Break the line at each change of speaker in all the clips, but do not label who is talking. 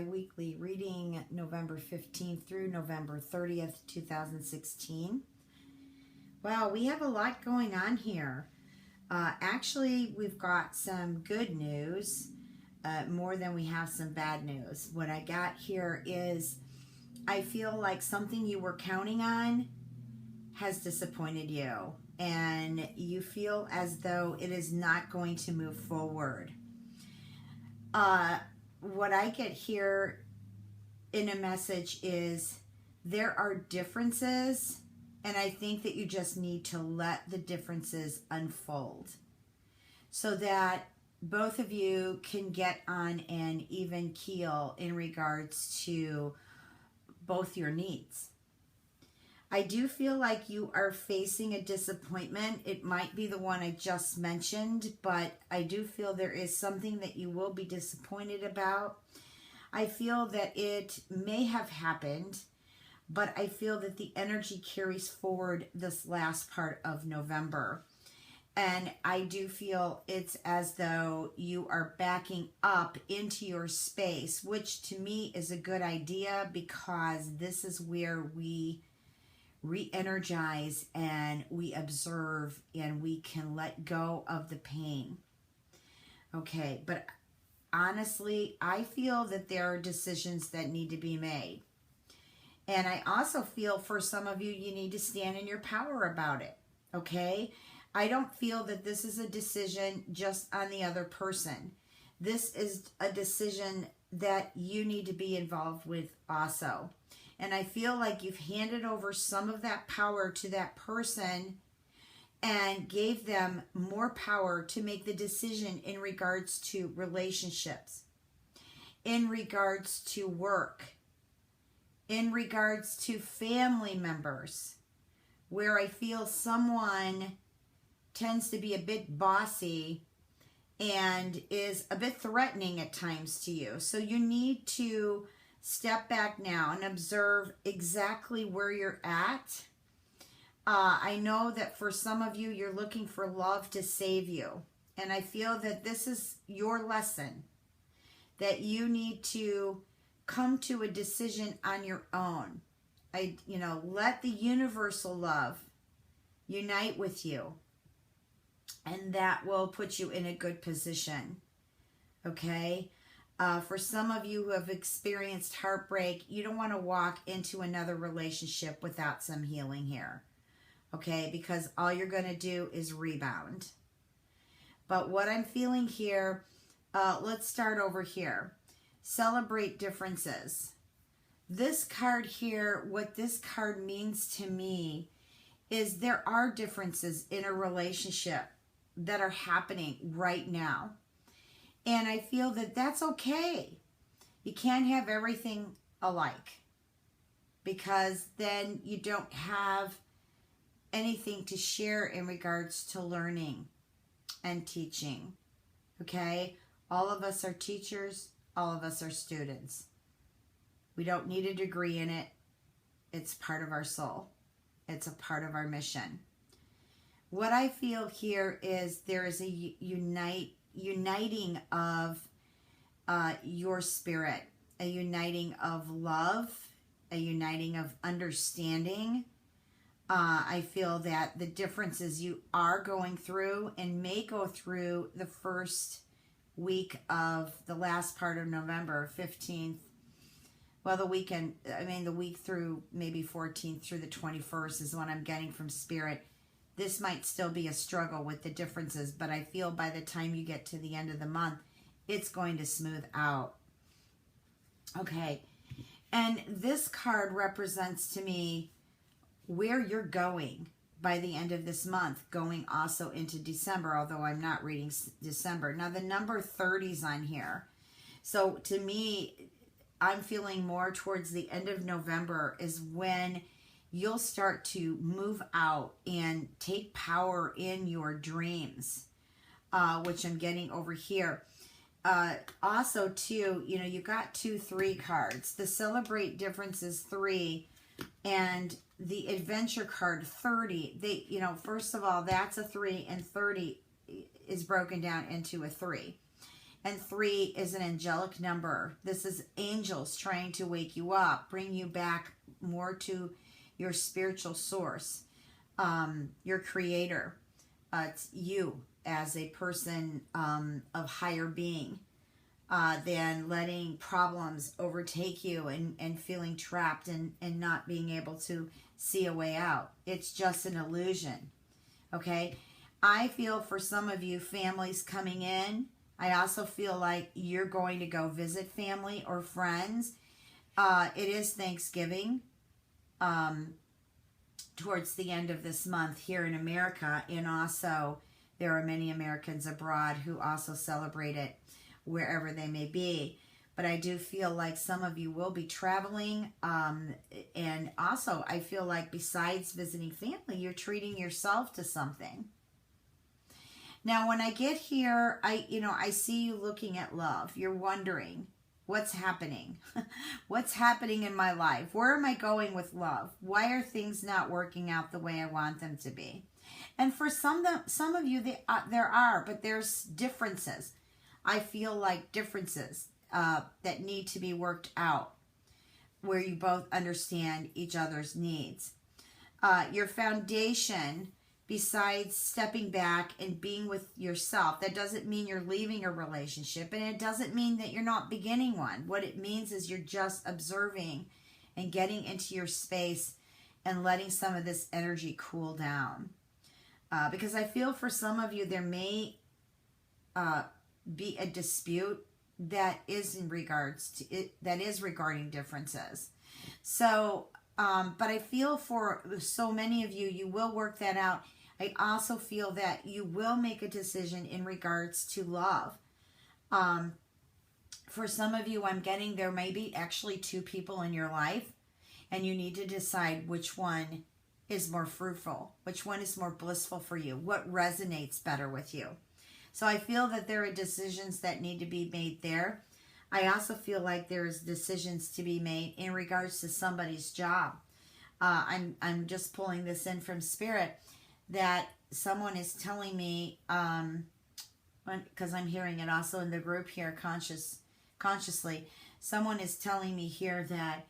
bi-weekly reading November 15th through November 30th, 2016. Wow, we have a lot going on here. Actually, we've got some good news more than we have some bad news. What I got here is I feel like something you were counting on has disappointed you, and you feel as though it is not going to move forward. What I get here in a message is there are differences, and I think that you just need to let the differences unfold so that both of you can get on an even keel in regards to both your needs. I do feel like you are facing a disappointment. It might be the one I just mentioned, but I do feel there is something that you will be disappointed about. I feel that it may have happened, but I feel that the energy carries forward this last part of November. And I do feel it's as though you are backing up into your space, which to me is a good idea because this is where we re-energize and we observe and we can let go of the pain. Okay, but honestly, I feel that there are decisions that need to be made. And I also feel for some of you, you need to stand in your power about it. Okay? I don't feel that this is a decision just on the other person. This is a decision that you need to be involved with also. And I feel like you've handed over some of that power to that person and gave them more power to make the decision in regards to relationships, in regards to work, in regards to family members, where I feel someone tends to be a bit bossy and is a bit threatening at times to you. So you need to step back now and observe exactly where you're at. I know that for some of you, you're looking for love to save you. And I feel that this is your lesson, that you need to come to a decision on your own. Let the universal love unite with you. And that will put you in a good position. Okay? For some of you who have experienced heartbreak, you don't want to walk into another relationship without some healing here. Okay? Because all you're going to do is rebound. But what I'm feeling here, let's start over here. Celebrate differences. This card here, what this card means to me is there are differences in a relationship that are happening right now. And I feel that that's okay. You can't have everything alike because then you don't have anything to share in regards to learning and teaching. Okay? All of us are teachers. All of us are students. We don't need a degree in it. It's part of our soul. It's a part of our mission. What I feel here is there is a uniting of your spirit, a uniting of love, a uniting of understanding. I feel that the differences you are going through and may go through the first week of the last part of November, 15th, well, the week through maybe 14th through the 21st is what I'm getting from Spirit. This might still be a struggle with the differences, but I feel by the time you get to the end of the month, it's going to smooth out. Okay, and this card represents to me where you're going by the end of this month, going also into December, although I'm not reading December. Now, the number 30's on here. So to me, I'm feeling more towards the end of November is when you'll start to move out and take power in your dreams, which I'm getting over here. Also, too, you got 2-3 cards. The Celebrate Difference is 3, and the Adventure card 30. First of all, that's a 3, and 30 is broken down into a 3. And 3 is an angelic number. This is angels trying to wake you up, bring you back more to your spiritual source, your creator. It's you as a person of higher being, than letting problems overtake you and feeling trapped and not being able to see a way out. It's just an illusion. Okay? I feel for some of you, families coming in. I also feel like you're going to go visit family or friends. It is Thanksgiving towards the end of this month here in America, and also there are many Americans abroad who also celebrate it wherever they may be. But I do feel like some of you will be traveling, and also I feel like besides visiting family, you're treating yourself to something. Now, when I get here, I see you looking at love. You're wondering, what's happening? What's happening in my life? Where am I going with love? Why are things not working out the way I want them to be? And for some of you, there are, but there's differences. I feel like differences that need to be worked out, where you both understand each other's needs. Your foundation, besides stepping back and being with yourself, that doesn't mean you're leaving a relationship, and it doesn't mean that you're not beginning one. What it means is you're just observing and getting into your space and letting some of this energy cool down. Because I feel for some of you, there may be a dispute that is in regards to it, that is regarding differences. So, but I feel for so many of you, you will work that out. I also feel that you will make a decision in regards to love. For some of you, I'm getting there may be actually 2 people in your life, and you need to decide which one is more fruitful, which one is more blissful for you, what resonates better with you. So I feel that there are decisions that need to be made there. I also feel like there's decisions to be made in regards to somebody's job. I'm just pulling this in from Spirit, that someone is telling me, because I'm hearing it also in the group here consciously, someone is telling me here that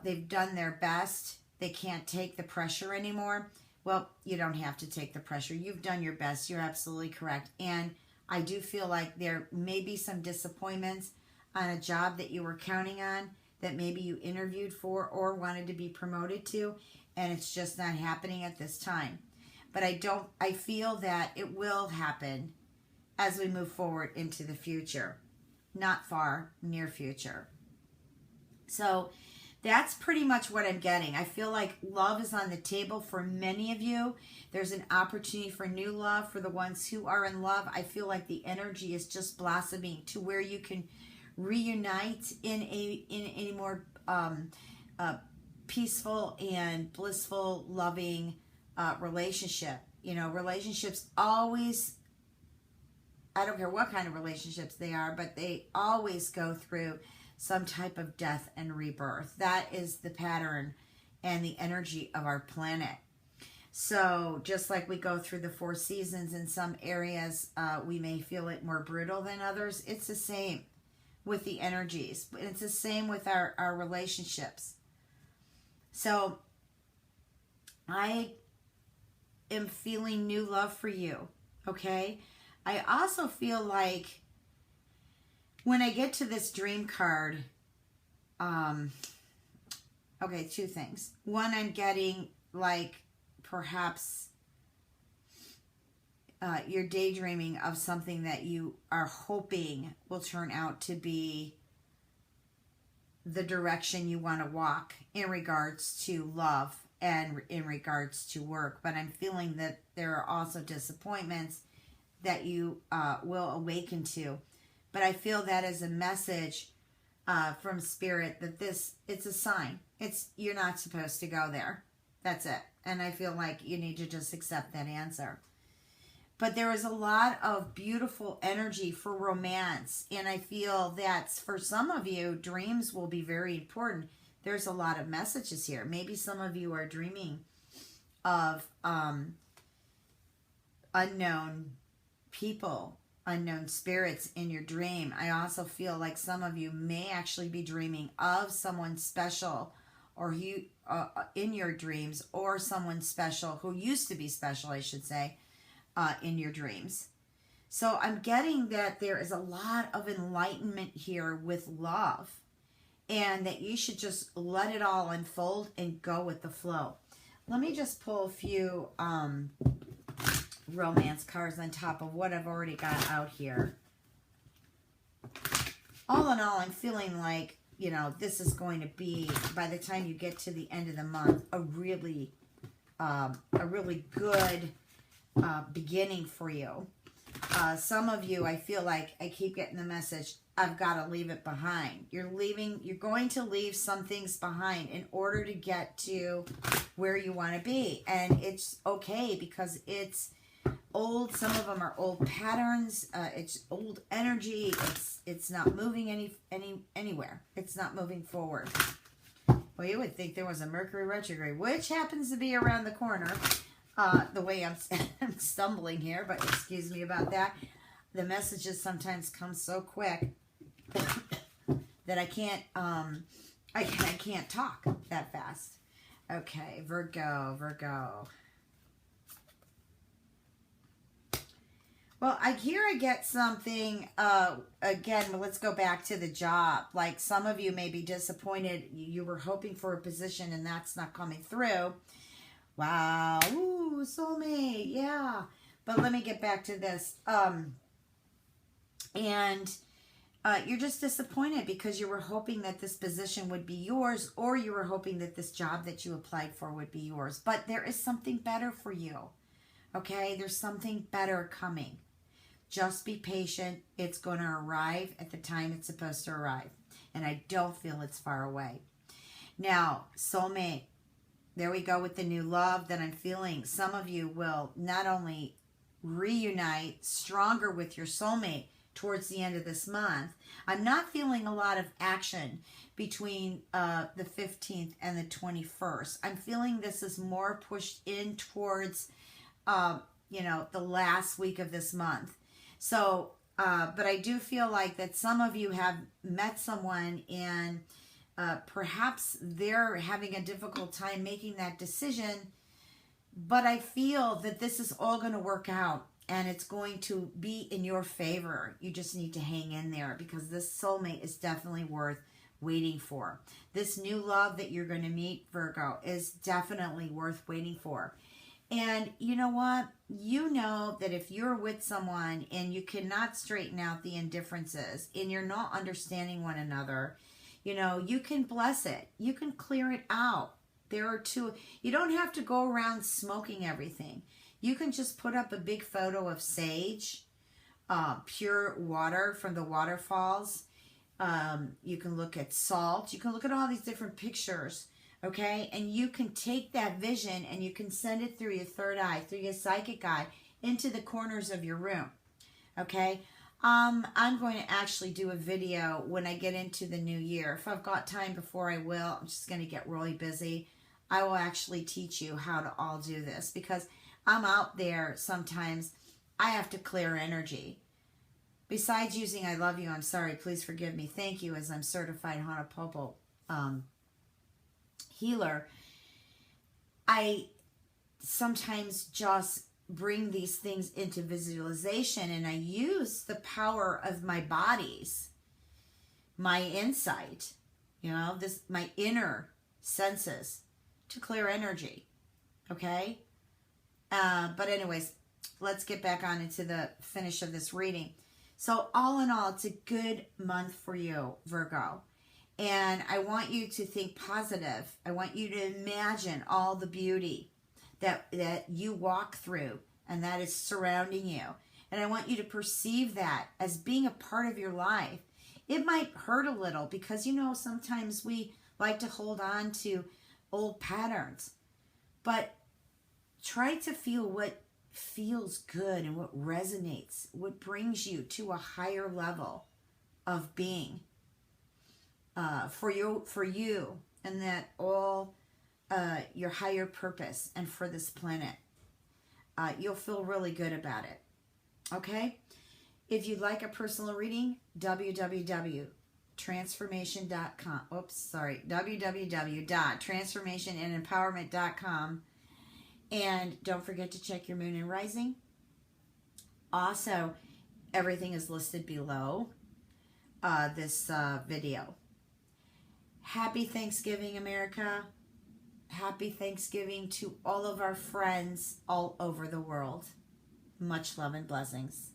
they've done their best. They can't take the pressure anymore. Well, you don't have to take the pressure. You've done your best. You're absolutely correct. And I do feel like there may be some disappointments on a job that you were counting on, that maybe you interviewed for or wanted to be promoted to, and it's just not happening at this time. But I feel that it will happen as we move forward into the future. Not far, near future. So that's pretty much what I'm getting. I feel like love is on the table for many of you. There's an opportunity for new love for the ones who are in love. I feel like the energy is just blossoming to where you can reunite in a more peaceful and blissful, loving relationship. You know, relationships always, I don't care what kind of relationships they are, but they always go through some type of death and rebirth. That is the pattern and the energy of our planet. So just like we go through the 4 seasons, in some areas we may feel it more brutal than others. It's the same with the energies. It's the same with our relationships. So I am feeling new love for you, okay? I also feel like when I get to this dream card, okay, 2 things. One, I'm getting like perhaps you're daydreaming of something that you are hoping will turn out to be the direction you want to walk in regards to love and in regards to work. But I'm feeling that there are also disappointments that you will awaken to. But I feel that as a message from Spirit that it's a sign. You're not supposed to go there. That's it. And I feel like you need to just accept that answer. But there is a lot of beautiful energy for romance. And I feel that for some of you, dreams will be very important. There's a lot of messages here. Maybe some of you are dreaming of unknown people, unknown spirits in your dream. I also feel like some of you may actually be dreaming of someone special, or you in your dreams, or someone special who used to be special, I should say, in your dreams. So I'm getting that there is a lot of enlightenment here with love, and that you should just let it all unfold and go with the flow. Let me just pull a few romance cards on top of what I've already got out here. All in all, I'm feeling like, you know, this is going to be, by the time you get to the end of the month, a really good beginning for you. Some of you, I feel like I keep getting the message, I've got to leave it behind. You're going to leave some things behind in order to get to where you want to be. And it's okay, because it's old. Some of them are old patterns. It's old energy. It's not moving anywhere. It's not moving forward. Well, you would think there was a Mercury retrograde, which happens to be around the corner. The way I'm stumbling here, but excuse me about that. The messages sometimes come so quick that I can't talk that fast. Okay, Virgo. Well, I get something, again, but let's go back to the job. Like, some of you may be disappointed. You were hoping for a position and that's not coming through. Wow. Ooh, soulmate. Yeah. But let me get back to this. You're just disappointed because you were hoping that this position would be yours, or you were hoping that this job that you applied for would be yours. But there is something better for you. Okay? There's something better coming. Just be patient. It's going to arrive at the time it's supposed to arrive. And I don't feel it's far away. Now, soulmate. There we go with the new love that I'm feeling. Some of you will not only reunite stronger with your soulmate towards the end of this month. I'm not feeling a lot of action between the 15th and the 21st. I'm feeling this is more pushed in towards, the last week of this month. So, but I do feel like that some of you have met someone and perhaps they're having a difficult time making that decision, but I feel that this is all going to work out and it's going to be in your favor. You just need to hang in there, because this soulmate is definitely worth waiting for. This new love that you're going to meet, Virgo, is definitely worth waiting for. And you know what? You know that if you're with someone and you cannot straighten out the indifferences and you're not understanding one another, you can bless it. You can clear it out. There are two. You don't have to go around smoking everything. You can just put up a big photo of sage, pure water from the waterfalls. You can look at salt. You can look at all these different pictures, okay? And you can take that vision and you can send it through your third eye, through your psychic eye, into the corners of your room, okay? I'm going to actually do a video when I get into the new year. If I've got time before, I will. I'm just going to get really busy. I will actually teach you how to all do this, because I'm out there sometimes. I have to clear energy. Besides using I love you, I'm sorry, please forgive me, thank you, as I'm certified Honopopo healer, I sometimes just bring these things into visualization, and I use the power of my bodies, my insight, my inner senses to clear energy, okay? But anyways, let's get back on into the finish of this reading. So all in all, it's a good month for you, Virgo. And I want you to think positive. I want you to imagine all the beauty that you walk through and that is surrounding you. And I want you to perceive that as being a part of your life. It might hurt a little because, sometimes we like to hold on to old patterns. But try to feel what feels good and what resonates, what brings you to a higher level of being for you, and that all your higher purpose and for this planet. You'll feel really good about it. Okay? If you'd like a personal reading, www.transformationempowerment.com. www.transformationandempowerment.com. And don't forget to check your moon and rising. Also, everything is listed below this video. Happy Thanksgiving, America. Happy Thanksgiving to all of our friends all over the world. Much love and blessings.